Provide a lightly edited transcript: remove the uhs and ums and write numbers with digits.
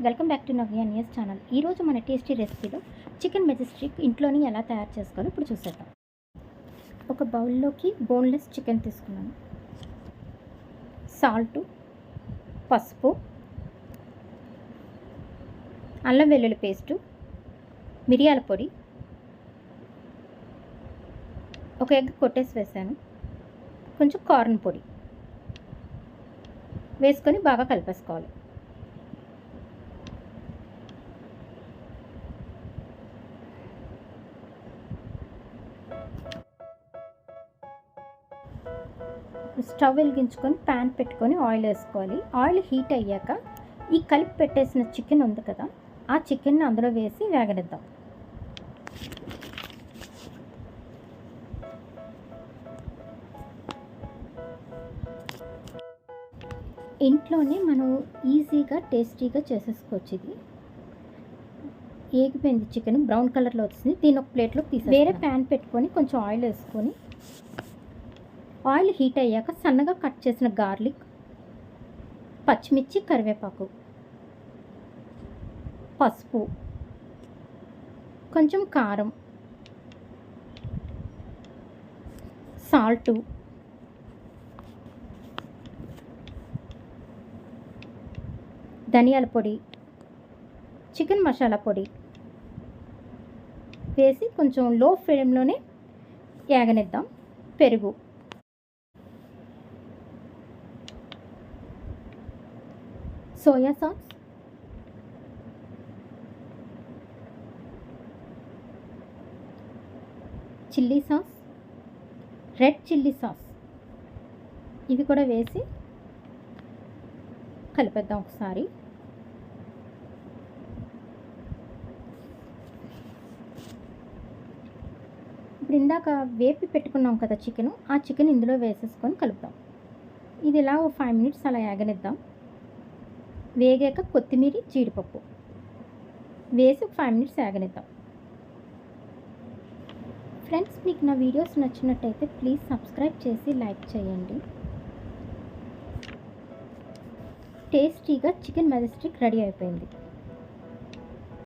Welcome back to Navya news channel. ఈరోజు మన tasty రెసిపీలో chicken Majestic ఇంట్లోని ఎలా తయారు చేసుకోవాలో ఇప్పుడు చూసేద్దాం. ఒక బౌల్లోకి బోన్లెస్ చికెన్ తీసుకున్నాను. సాల్టు, పసుపు, అల్లం వెల్లుల్లి పేస్టు, మిరియాల పొడి, ఒక ఎగ్ కొట్టేసి వేసాను, కొంచెం కార్న్ పొడి వేసుకొని బాగా కలిపేసుకోవాలి. స్టవ్ వెలిగించుకొని ప్యాన్ పెట్టుకొని ఆయిల్ వేసుకోవాలి. ఆయిల్ హీట్ అయ్యాక ఈ కలిపి పెట్టేసిన చికెన్ ఉంది కదా, ఆ చికెన్ని అందులో వేసి వేగనిద్దాం. ఇంట్లోనే మనం ఈజీగా టేస్టీగా చేసేసుకోవచ్చు. ఇది ఏగిపోయింది చికెన్, బ్రౌన్ కలర్లో వచ్చింది. దీని ఒక ప్లేట్లోకి తీసి వేరే ప్యాన్ పెట్టుకొని కొంచెం ఆయిల్ వేసుకొని ఆయిల్ హీట్ అయ్యాక సన్నగా కట్ చేసిన గార్లిక్, పచ్చిమిర్చి, కరివేపాకు, పసుపు, కొంచెం కారం, సాల్టు, ధనియాల పొడి, చికెన్ మసాలా పొడి వేసి కొంచెం లో ఫ్లేమ్లోనే వేగనిద్దాం. పెరుగు, soya sauce, chilli sauce, red chilli sauce ఇవి కూడా వేసి కలిపేద్దాం ఒకసారి. ఇప్పుడు ఇందాక వేపి పెట్టుకున్నాం కదా చికెను, ఆ చికెన్ ఇందులో వేసేసుకొని కలుపుదాం. ఇది ఇలా 5 minutes అలా వేగనిద్దాం. వేగాక కొత్తిమీర, జీడిపప్పు వేసి 5 minutes వేగనిద్దాం. ఫ్రెండ్స్, మీకు నా వీడియోస్ నచ్చినట్టయితే ప్లీజ్ సబ్స్క్రైబ్ చేసి లైక్ చేయండి. టేస్టీగా చికెన్ మెజెస్టిక్ రెడీ అయిపోయింది.